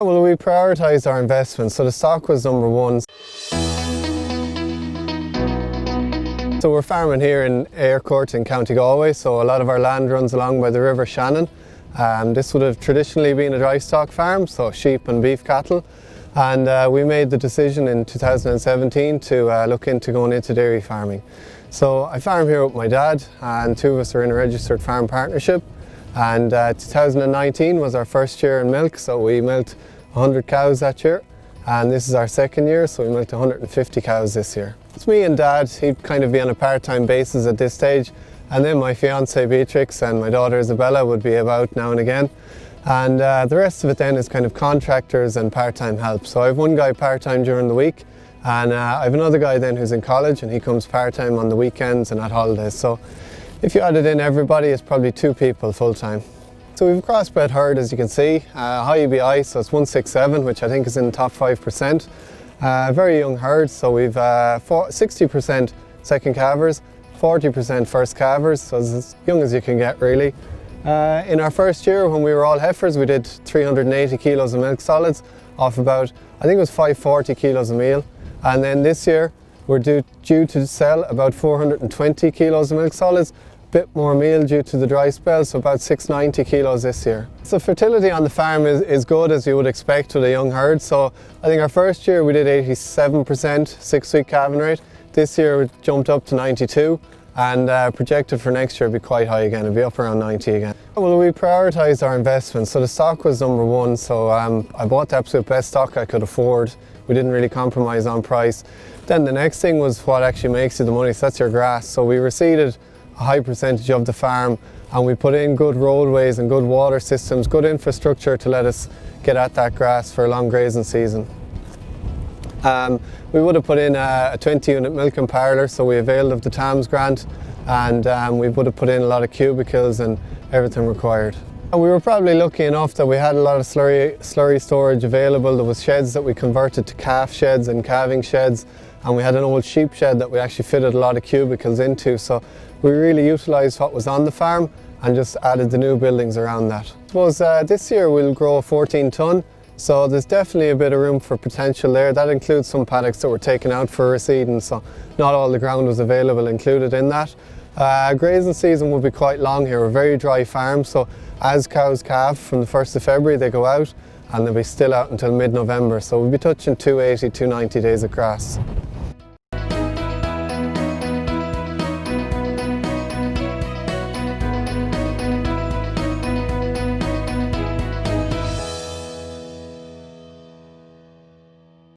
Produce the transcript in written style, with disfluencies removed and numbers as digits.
Well, we prioritised our investments, so the stock was number one. So we're farming here in Aircourt in County Galway, so a lot of our land runs along by the River Shannon. This would have traditionally been a dry stock farm, so sheep and beef cattle. And we made the decision in 2017 to look into going into dairy farming. So I farm here with my dad, and two of us are in a registered farm partnership. And 2019 was our first year in milk, so we milked 100 cows that year. And this is our second year, so we milked 150 cows this year. It's me and Dad. He'd kind of be on a part-time basis at this stage. And then my fiancée Beatrix and my daughter Isabella would be about now and again. And the rest of it then is kind of contractors and part-time help. So I have one guy part-time during the week, and I have another guy then who's in college, and he comes part-time on the weekends and at holidays. So if you added in everybody, it's probably 2 people full-time. So we've a crossbred herd, as you can see, high EBI, so it's 167, which I think is in the top 5%. Very young herd, so we've 60% second calvers, 40% first calvers, so it's as young as you can get really. In our first year, when we were all heifers, we did 380 kilos of milk solids off about, I think it was 540 kilos of meal. And then this year, we're due to sell about 420 kilos of milk solids, a bit more meal due to the dry spell, so about 690 kilos this year. So fertility on the farm is good, as you would expect with a young herd. So I think our first year we did 87% 6-week calving rate. This year it jumped up to 92, and projected for next year it'll be quite high again, it'll be up around 90 again. Well, we prioritised our investments, so the stock was number one, so I bought the absolute best stock I could afford. We didn't really compromise on price. Then the next thing was what actually makes you the money, so that's your grass. So we reseeded a high percentage of the farm, and we put in good roadways and good water systems, good infrastructure to let us get at that grass for a long grazing season. We would have put in a 20-unit milking parlour, so we availed of the TAMS grant, and we would have put in a lot of cubicles and everything required. And we were probably lucky enough that we had a lot of slurry storage available. There was sheds that we converted to calf sheds and calving sheds, and we had an old sheep shed that we actually fitted a lot of cubicles into, so we really utilised what was on the farm and just added the new buildings around that. I suppose this year we'll grow 14 tonne, so there's definitely a bit of room for potential there. That includes some paddocks that were taken out for reseeding, so not all the ground was available included in that. Grazing season will be quite long here. We're a very dry farm, so as cows calve from the 1st of February they go out, and they'll be still out until mid-November, so we'll be touching 280, 290 days of grass.